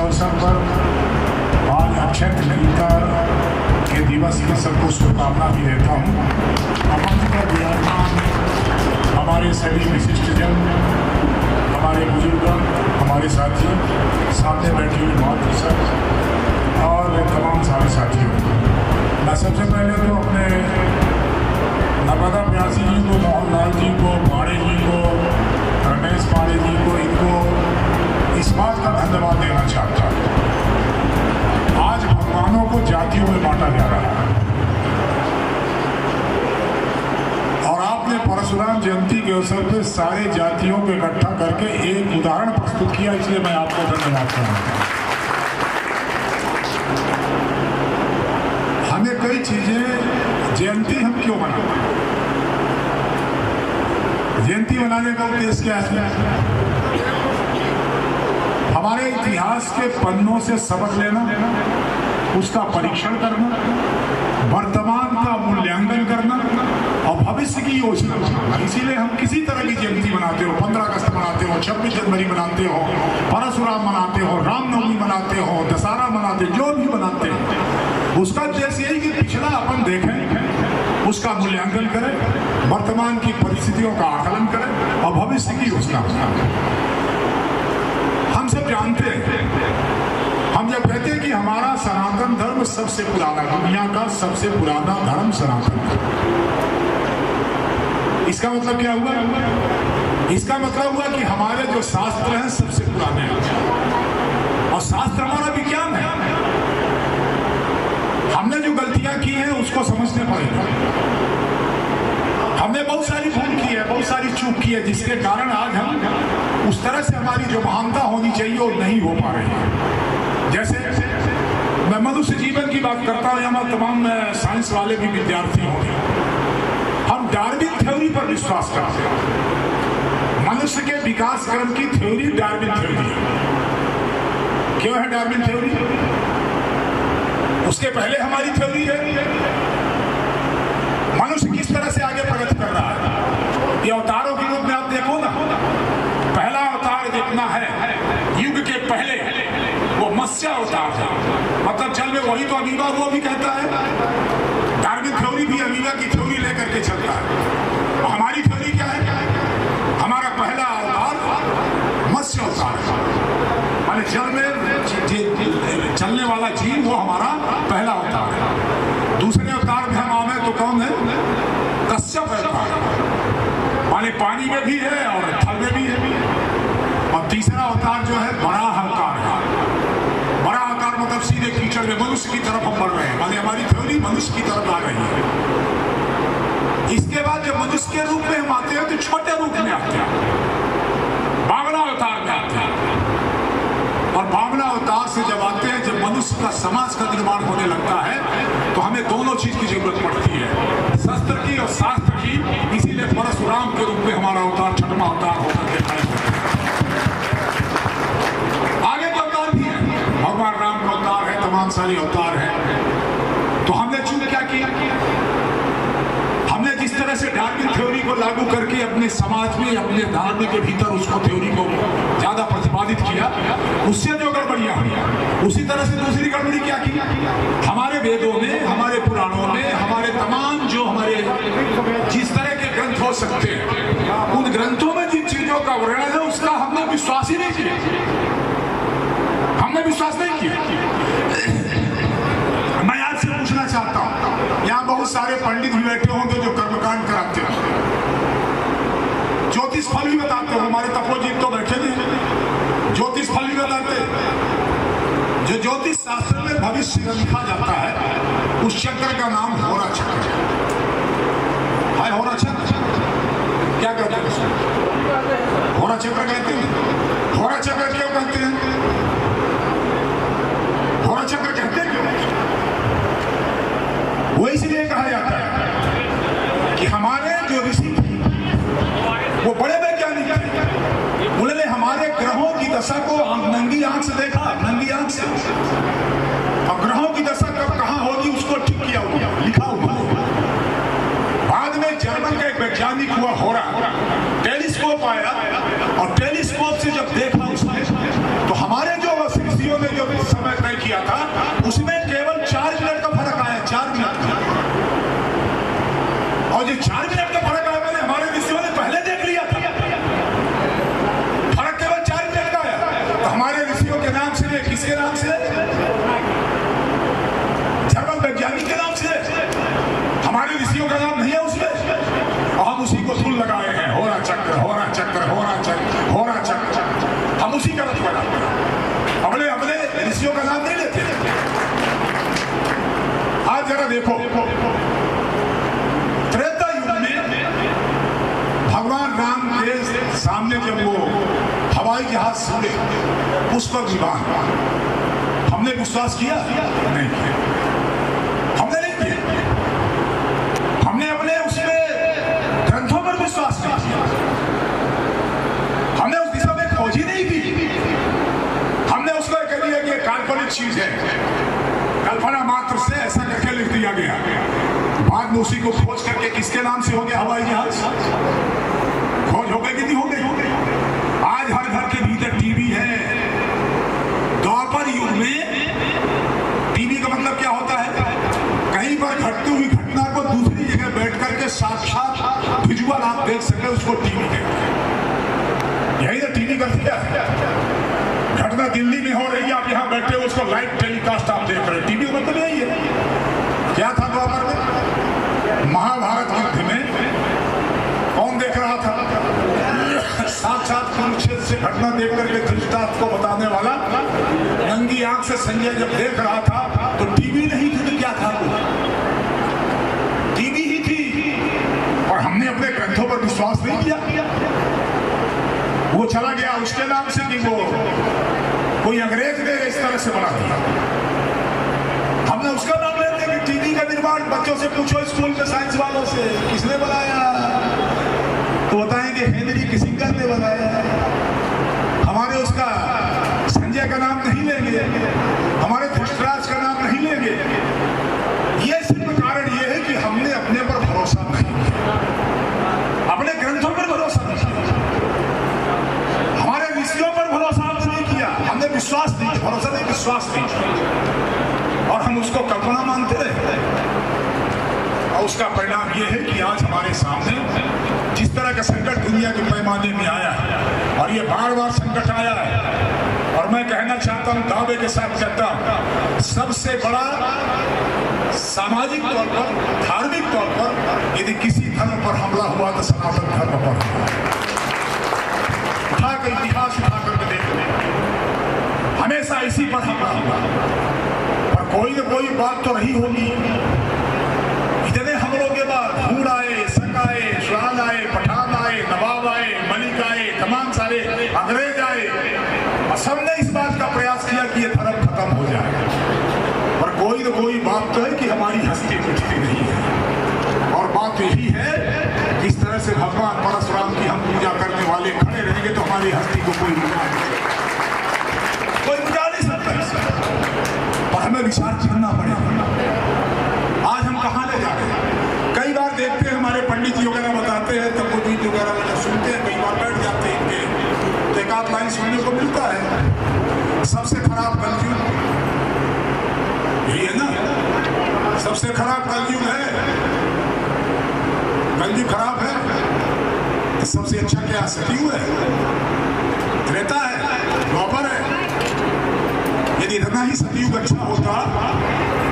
अवसर पर आज अक्षय तृतीया के दिवस की सबको शुभकामना भी देता हूँ। मंच पर विराजमान हमारे सभी विशिष्टजन, हमारे बुजुर्ग, हमारे साथी, सामने बैठी हुई मातृ और तमाम सारे साथियों, मैं सबसे पहले तो अपने नर्मदा प्यासी जी को, मोहनलाल जी को, पाड़े जी को, रमेश पाड़े जी को, इनको इस बात का धन्यवाद देना चाहता हूँ। आज भगवानों को जातियों में बांटा जा रहा है और आपने परशुराम जयंती के अवसर पर सारे जातियों को इकट्ठा करके एक उदाहरण प्रस्तुत किया, इसलिए मैं आपको धन्यवाद करता हूँ। हमें कई चीजें, जयंती हम क्यों मनाते हैं? जयंती मनाने का उद्देश्य क्या है? हमारे इतिहास के पन्नों से सबक लेना, उसका परीक्षण करना, वर्तमान का मूल्यांकन करना और भविष्य की योजना बनाना। इसीलिए हम किसी तरह की जयंती मनाते हो, 15 अगस्त मनाते हो, 26 जनवरी मनाते हो, परशुराम मनाते हो, रामनवमी मनाते हो, दशहरा मनाते हो, जो भी मनाते हो, उसका उद्देश्य यही कि पिछला अपन देखें, उसका मूल्यांकन करें, वर्तमान की परिस्थितियों का आकलन करें और भविष्य की योजना बनाएं। हम सब जानते हैं, हम जब कहते हैं कि हमारा सनातन धर्म सबसे पुराना, दुनिया का सबसे पुराना धर्म सनातन धर्म, इसका मतलब क्या हुआ? इसका मतलब हुआ कि हमारे जो शास्त्र हैं सबसे पुराने हैं और शास्त्र हमारा विज्ञान है। हमने जो गलतियां की हैं उसको समझने पड़ेगा। हमने बहुत सारी भूल की है, बहुत सारी चूक की है, जिसके कारण आज हम उस तरह से हमारी जो महानता होनी चाहिए वो नहीं हो पा रही है। जैसे मैं मनुष्य जीवन की बात करता हूँ, हमारे तमाम साइंस वाले भी विद्यार्थी होंगे, हम डार्विन थ्योरी पर विश्वास करते हैं। मनुष्य के विकास क्रम की थ्योरी डार्विन थ्योरी है। क्यों है डार्विन थ्योरी? उसके पहले हमारी थ्योरी है मनुष्य किस तरह से आगे प्रगति कर रहा है। ये अवतारों के रूप में आप देखो ना, पहला अवतार जितना है युग के पहले वो मत्स्य अवतार था, मतलब जल में वही तो अमीबा वो भी कहता है। डार्विन थ्योरी भी अमीबा की थ्योरी लेकर के चलता है। और हमारी थ्योरी क्या है? हमारा पहला अवतार मत्स्य अवतार है, माने जल में चलने वाला जीव वो हमारा पहला अवतार है। दूसरे अवतार में हम आवे तो कौन है? कश्यप अवतार, माने पानी में भी है और थल में भी है। और तीसरा अवतार जो है बराह अवतार है। बराह अवतार मतलब सीधे कीचड़ में मनुष्य की तरफ हम बढ़ रहे हैं, माने हमारी थ्योरी मनुष्य की तरफ आ रही है। इसके बाद जब मनुष्य के रूप में हम आते हैं तो छोटे रूप में आते हैं, बामना अवतार में आते हैं। और बामना अवतार से जब आते हैं, जब मनुष्य का समाज का निर्माण होने लगता है तो हमें दोनों चीज की जरूरत पड़ती है, शस्त्र की और शास्त्र की। इसीलिए परशुराम के रूप में हमारा अवतार छठवां अवतार होकर के खड़े होते हैं। आगे के अवतार भी है, भगवान राम का अवतार है, तमाम सारे अवतार है। तो हमने चूक क्या किया? हमने जिस तरह से डार्विन थ्योरी को लागू करके अपने समाज में, अपने धर्म के भीतर उसको थ्योरी को ज्यादा प्रतिपादित किया, उससे जो गड़बड़ियां हुई, उसी तरह से दूसरी गड़बड़ी क्या की? हमारे वेदों में, हमारे पुराणों में, हमारे तमाम जो हमारे जिस तरह के ग्रंथ हो सकते हैं, उन ग्रंथों में जिन चीजों का वर्णन है उसका हमने विश्वास ही नहीं किया। हमने विश्वास नहीं किया। मैं आपसे पूछना चाहता हूं, यहाँ बहुत सारे पंडित भी बैठे होंगे जो कर्मकांड कराते हैं, ज्योतिष फल भी बताते हो। हमारे तपोजीत तो बैठे नहीं, ज्योतिष फल भी बताते। जो ज्योतिष शास्त्र में भविष्य लिखा जाता है उस चक्र का नाम होरा चक्र है। होरा चक्र क्या कहते हैं उसको? होरा चक्र कहते हैं। होरा चक्र क्यों कहते हैं? होरा चक्र कहते हैं क्यों? वो इसलिए कहा जाता है कि हमारे जो ऋषि वो बड़े वैज्ञानिक थे, उन्होंने हमारे ग्रहों की दशा को नंगी आंख से देखा, नंगी आंख से, और ग्रहों की दशा कब कहां होगी उसको ठीक किया हुआ, लिखा हुआ। बाद में जर्मन का एक वैज्ञानिक हुआ होरा, टेलीस्कोप आया और टेलीस्कोप से जब देखा उसने तो हमारे जो ऋषियों ने जो किया था उसमें केवल 4 मिनट का फर्क आया, 4 मिनट का। और जो 4 मिनट का फर्क आया मैंने हमारे ऋषियों ने पहले देख लिया था। फर्क केवल 4 मिनट का आया। तो हमारे ऋषियों के नाम से, किसके नाम से? जर्मन वैज्ञानिक के नाम से। हमारे ऋषियों का नाम नहीं है उसमें, और हम उसी को धूल लगाए हैं। होरा चक्र, होरा चक्र, होरा चक्र, होरा चक्र, हम उसी का रथ बनाते हैं। अपने ऋषियों का नाम नहीं लेते। आज जरा देखो, त्रेता युग में भगवान राम के सामने जब वो हवाई जहाज छोड़े पुष्पक विमान, हमने विश्वास किया? नहीं किया। हमने नहीं किया। हमने अपने उसमें ग्रंथों पर विश्वास नहीं किया। हमने उस दिशा में खोज ही नहीं की। हमने उसको कह दिया कि काल्पनिक चीज है, कल्पना मात्र से ऐसा करके लिख दिया गया। बाद में उसी को खोज करके किसके नाम से हो गया हवाई जहाज? खोज हो गई कि नहीं हो गई? आज हर घर के भीतर टीवी है। द्वापर युग में टीवी का मतलब क्या होता है? कहीं पर घटती हुई घटना को दूसरी जगह बैठ करके साक्षात विजुअल आप देख सके, उसको टीवी कहते हैं। यही तो टीवी का दिया है। घटना दिल्ली में हो रही है, आप यहाँ बैठे हो, उसको लाइव टेलीकास्ट आप देख रहे हैं। टीवी का मतलब यही है। क्या था द्वापर में? महाभारत युद्ध में कौन देख रहा था? साक्षात कुरुक्षेत्र से घटना देख करके धृतराष्ट्र को बताने वाला नंगी आंख से संजय जब देख रहा था तो टीवी नहीं थी तो क्या था? टीवी ही थी। और हमने अपने ग्रंथों पर विश्वास नहीं किया। वो चला गया उसके नाम से कि वो कोई अंग्रेज ने इस तरह से बना दिया। हमने उसका नाम लेते कि टीवी का निर्माण, बच्चों से पूछो स्कूल में साइंस वालों से किसने बनाया, तो बताएंगे हेनरी किसिंगर ने बनाया। हमारे उसका संजय का नाम नहीं लेंगे, हमारे धृतराष्ट्र का नाम नहीं लेंगे। ये सिर्फ कारण ये है कि हमने अपने पर भरोसा नहीं किया, अपने ग्रंथों पर भरोसा नहीं किया, हमारे ऋषियों पर भरोसा नहीं किया। हमने विश्वास नहीं किया, भरोसा नहीं, विश्वास नहीं किया, और हम उसको कल्पना मानते रहे। और उसका परिणाम ये है कि आज हमारे सामने जिस तरह का संकट दुनिया के पैमाने में आया है, और ये बार बार संकट आया है, और मैं कहना चाहता हूं, दावे के साथ कहता हूं, सबसे बड़ा सामाजिक तौर पर, धार्मिक तौर पर यदि किसी धर्म पर हमला हुआ तो सनातन धर्म पर उठा कर इतिहास उठा करके देखते, हमेशा इसी पर हमला हुआ। और कोई न कोई बात तो रही होगी। इतने हमलों के बाद हूड़ आए, शक आए, सुरान आए, पठान आए, नवाब आए, मलिक आए, तमाम सारे अंग्रेज आए, और सबने इस बात का प्रयास किया कि ये धर्म खत्म हो जाए। और कोई न कोई बात तो है कि हमारी हस्ती मिटती नहीं है। और बात यही है कि इस तरह से भगवान परशुराम की हम पूजा करने वाले खड़े रहेंगे तो हमारी हस्ती को कोई मिटा नहीं सकता। और हमें विचार करना पड़ेगा, आज हम कहाँ ले जा रहे हैं। कई बार देखते हैं हमारे पंडित जी वगैरह बताते हैं, तपोजीत वगैरह सुनते हैं, कई बार बैठ जाते हैं तो एक आध लाइन सुनने को मिलता है। सबसे खराब कलयुग यही है ना, सबसे खराब कलयुग है। कलयुग खराब है, सबसे अच्छा क्या सतयुग है, त्रेता है, द्वापर है। यदि इतना ही सतयुग अच्छा होता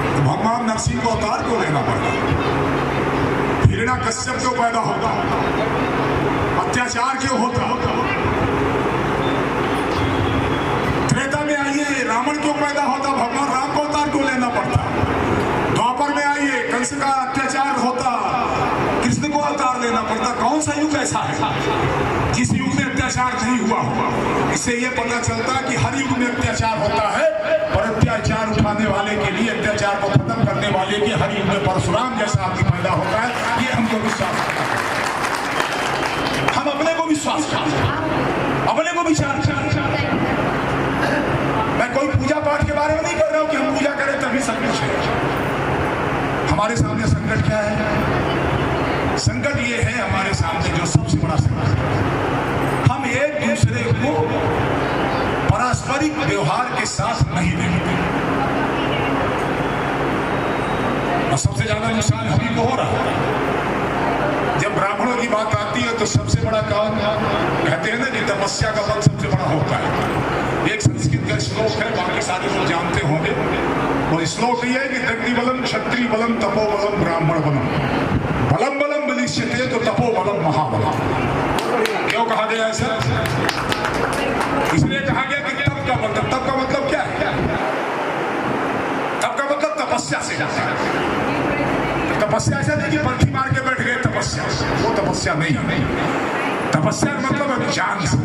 तो भगवान नरसिंह को अवतार क्यों लेना पड़ता, हिरण्याकश्यप क्यों पैदा होता, अत्याचार क्यों होता। त्रेता में आइए, रावण क्यों पैदा होता, भगवान राम को अवतार क्यों लेना पड़ता। द्वापर में आइए, कंस का अत्याचार होता, कृष्ण को अवतार लेना पड़ता। कौन सा युग ऐसा है जिस युग में अत्याचार नहीं हुआ? इससे यह पता चलता कि हर युग में अत्याचार होता है, और अत्याचार उठाने वाले के लिए, अत्याचार को खत्म करने वाले के हर युग में परशुराम जैसा आदमी पैदा होता है। ये हमको विश्वास करना है। हम अपने को विश्वास करें, अपने को विचार करें। मैं कोई पूजा पाठ के बारे में नहीं कर रहा हूं कि हम पूजा करें तभी सब कुछ है। हमारे सामने संकट क्या है? संकट ये है हमारे सामने जो सबसे बड़ा संकट है, हम एक दूसरे को पारस्परिक व्यवहार के साथ नहीं देखते। और सबसे ज्यादा नुकसान हम ही को हो रहा है। जब ब्राह्मणों की बात आती है तो सबसे बड़ा काम कहते हैं ना कि तपस्या का बल सबसे बड़ा होता है। एक संस्कृत का श्लोक है, बाकी सारे लोग जानते होंगे। और श्लोक ये है कि दग्नि बलम क्षत्रिय बलम तपो बलम ब्राह्मण बलम बलम बलम बलिष्यते तो तपो बलम महाबलम। क्यों कहा गया है सर? इसलिए कहा गया कि तप का मतलब क्या है? तप का मतलब तपस्या से जाता है। तपस्या ऐसा नहीं कि पंथी मार के बैठ गए तपस्या, वो तपस्या नहीं है। तपस्या का मतलब है ज्ञान से,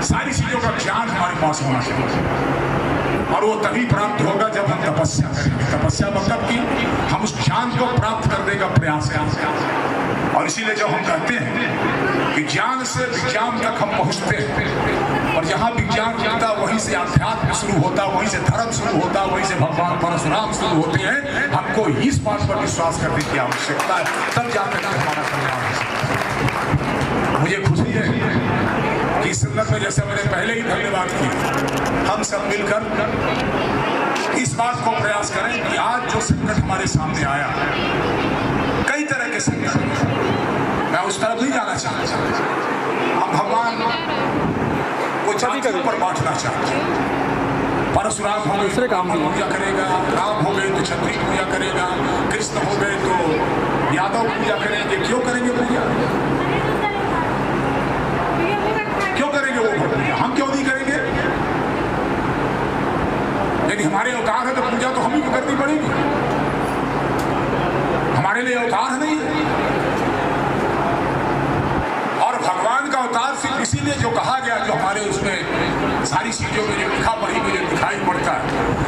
सारी चीजों का ज्ञान हमारे पास होना चाहिए और वो तभी प्राप्त होगा जब हम तपस्या करेंगे। तपस्या मतलब कि हम उस ज्ञान को प्राप्त करने का प्रयास करें। और इसीलिए जब हम कहते हैं कि ज्ञान से विज्ञान तक हम पहुंचते हैं और जहां विज्ञान मिलता वहीं से अध्यात्म शुरू होता, वहीं से धर्म शुरू होता, वहीं से भगवान परशुराम शुरू होते हैं। हमको इस बात पर विश्वास करने की आवश्यकता है, तब जाकर हमारा कल्याण हो सकता है। मुझे खुशी है कि इस संदर्भ में जैसे मैंने पहले ही धन्यवाद किया, हम सब मिलकर इस बात को प्रयास करें कि आज जो संकट हमारे सामने आया, कई तरह के संकट, मैं उस तरफ नहीं जाना चाहता। हम भगवान को जातियों पर बांटना चाहते हैं। परशुराम हो गए दूसरे काम पूजा करेगा, राम हो गए तो क्षत्रिय पूजा करेगा, कृष्ण हो गए तो यादव पूजा करेंगे। क्यों करेंगे पूजा? क्यों करेंगे वो पूजा? हम क्यों नहीं करेंगे? यदि हमारे अवतार है तो पूजा तो हम ही को करनी पड़ेगी। हमारे लिए अवतार नहीं है। और भगवान का अवतार सिर्फ इसीलिए जो कहा गया, जो हमारे उसमें सारी चीजों में जो लिखा पढ़ी मुझे दिखाई पड़ता है,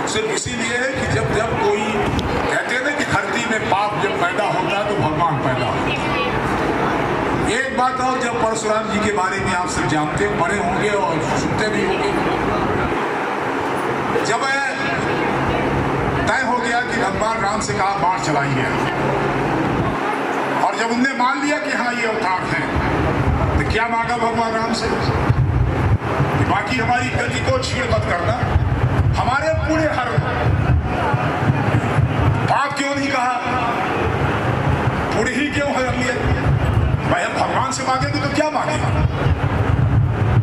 सिर्फ इसीलिए है कि जब जब कोई कहते हैं ना कि धरती में पाप जब पैदा होता है तो भगवान पैदा होता है। एक बात और, जब परशुराम जी के बारे में आप सब जानते पढ़े होंगे और सुनते भी होंगे, जब तय हो गया कि भगवान राम से कहा बाण चलाइए, और जब उनने मान लिया कि हाँ ये अवतार है, तो क्या मांगा भगवान राम से? बाकी हमारी गति को छीड़ मत करना, हमारे पूरे हर पाप क्यों नहीं कहा, पूरे ही क्यों है लिए? भाई हम भगवान से मांगेंगे तो क्या मांगेगा?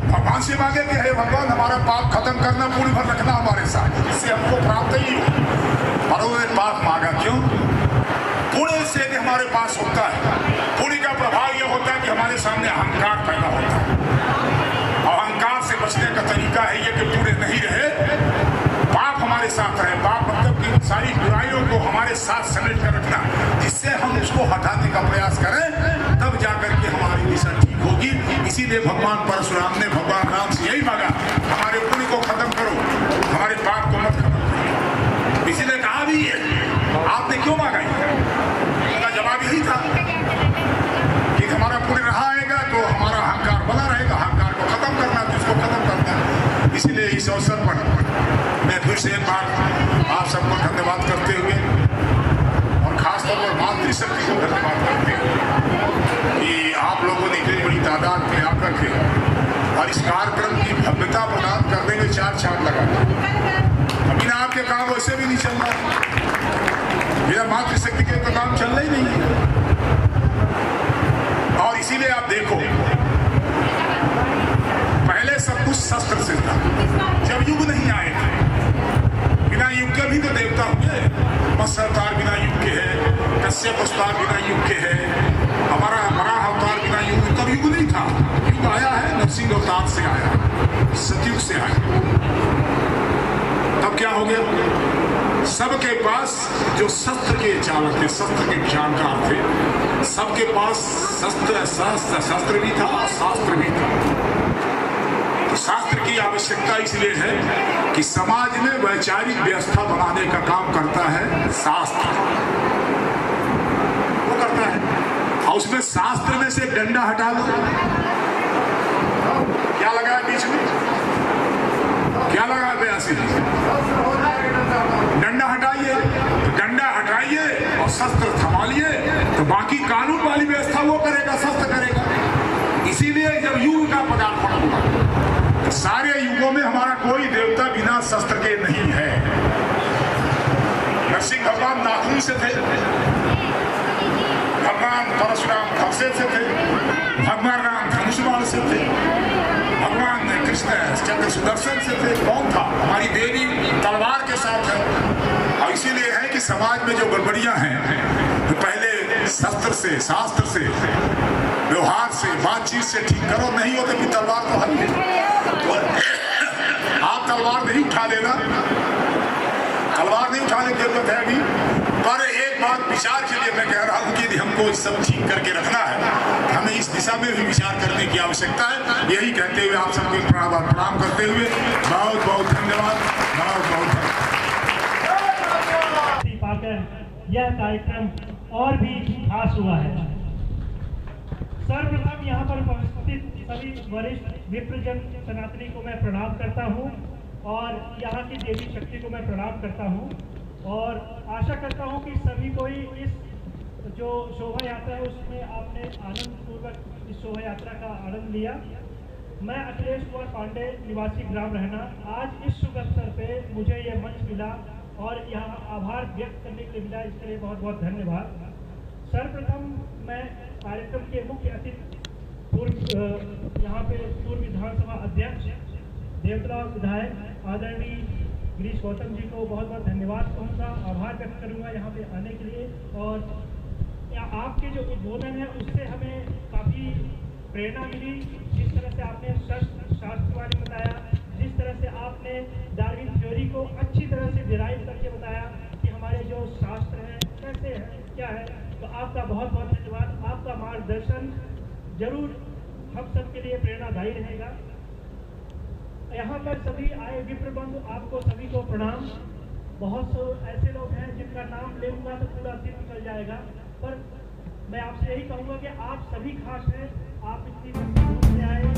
भगवान से मांगे कि हे भगवान हमारा पाप खत्म करना, पूरी भर रखना हमारे साथ, इससे हमको प्राप्त ही हो। और उन्होंने पाप मांगा क्यों? पुण्य से भी हमारे पास होता है। पुण्य का प्रभाव यह होता है कि हमारे सामने अहंकार पैदा होता है, और अहंकार से बचने का तरीका है ये कि पुण्य नहीं रहे, पाप हमारे साथ रहे। पाप मतलब कि सारी बुराइयों को हमारे साथ समेट कर रखना, जिससे हम उसको हटाने का प्रयास करें, तब जाकर के हमारी दिशा ठीक होगी। इसीलिए भगवान परशुराम ने भगवान राम से यही मांगा, हमारे पुण्य को खत्म करो, हमारे पाप को मत खत्म करो। इसीलिए कहा भी है, आपने क्यों मांगा? इसका जवाब यही था कि हमारा पुण्य रहा आएगा तो हमारा अहंकार बना रहेगा, अहंकार को खत्म करना, तो इसको खत्म करना। इसलिए इस अवसर पर मैं फिर से एक बार आप सबको धन्यवाद करते हुए, और खासतौर पर मातृशक्ति को धन्यवाद करते हुए कि आप लोगों ने इतनी बड़ी तादाद में आकर के और इस कार्यक्रम की भव्यता प्रदान करने में चार चांद लगा। बिना आपके काम वैसे भी नहीं चल रहा, बिना मातृशक्ति के तो काम चल ही नहीं है। और इसीलिए आप देखो, पहले सब कुछ शस्त्र से था, जब युग नहीं आए थे। बिना युग के भी तो देवता हुए, मत्स्य अवतार बिना युग के है, कश्यप अवतार बिना युग के है, हमारा वराह अवतार बिना युग, तब युग नहीं था। युग आया है नरसिंह अवतार से आया, सतयुग से आया। तब क्या हो गया? सबके पास जो शस्त्र के चालक थे, शस्त्र के जानकार थे, सबके पास शस्त्र भी था और शास्त्र भी था। तो शास्त्र की आवश्यकता इसलिए है कि समाज में वैचारिक व्यवस्था बनाने का काम करता है शास्त्र, वो करता है। और उसमें शास्त्र में से डंडा हटा लो, क्या लगा है बीच में? क्या लगा है 82? डंडा हटाइए, डंडा हटाइए और शस्त्र संभालिए, तो बाकी कानून वाली व्यवस्था वो करेगा, शस्त्र करेगा। इसीलिए जब युग का पदार्पण हुआ, तो सारे युगों में हमारा कोई देवता बिना शस्त्र के नहीं है। नरसिंह भगवान नाखून से थे, भगवान परशुराम कवसे से थे, भगवान राम धनुष बाण से थे, भगवान कृष्ण चंद्र सुदर्शन से थे। कौन था? हमारी देवी तलवार के साथ है। और इसीलिए है कि समाज में जो गड़बड़ियां हैं तो पहले शस्त्र से, शास्त्र से, व्यवहार से, बातचीत से ठीक करो, नहीं हो तो फिर तलवार तो हल है। आप तलवार नहीं उठा लेना, तलवार नहीं उठाने की जरूरत है अभी। पर एक बात विचार के लिए मैं कह रहा हूं कि हमको इस सब ठीक करके रखना है, हमें इस दिशा में भी विचार करने की आवश्यकता है। यही कहते हुए आप सबको प्रणाम करते हुए बहुत बहुत धन्यवाद, बहुत बहुत पाकर यह कार्यक्रम और भी खास हुआ है। सर्वप्रथम यहाँ पर उपस्थित सभी वरिष्ठ विप्रजन सनातनी को मैं प्रणाम करता हूँ और यहाँ की देवी शक्ति को मैं प्रणाम करता हूँ और आशा करता हूँ कि सभी कोई इस जो शोभा यात्रा है उसमें आपने आनंद पूर्वक इस शोभा यात्रा का आनंद लिया। मैं अखिलेश कुमार पांडे, निवासी ग्राम रहना, आज इस शुभ अवसर पे मुझे ये मंच मिला और यहाँ आभार व्यक्त करने के लिए मिला, इसके लिए बहुत बहुत धन्यवाद। सर्वप्रथम मैं कार्यक्रम के मुख्य अतिथि यहाँ पे पूर्व विधानसभा अध्यक्ष देवतला विधायक आदरणीय गिरीश गौतम जी को बहुत बहुत धन्यवाद कहूँगा, आभार व्यक्त करूँगा यहाँ पे आने के लिए। और आपके जो उद्बोधन है उससे हमें काफ़ी प्रेरणा मिली। जिस तरह से आपने शास्त्र के बारे में बताया, जिस तरह से आपने डार्विन थ्योरी को अच्छी तरह से डिराइव करके बताया कि हमारे जो शास्त्र हैं कैसे हैं, क्या है, तो आपका बहुत बहुत धन्यवाद। आपका मार्गदर्शन जरूर हम सब के लिए प्रेरणादायी रहेगा। यहाँ पर सभी आए विप्र बंधु, आपको सभी को प्रणाम। बहुत से ऐसे लोग हैं जिनका नाम लेऊंगा तो पूरा दिन निकल जाएगा, पर मैं आपसे यही कहूँगा कि आप सभी खास हैं। आप इतनी दूर से आए,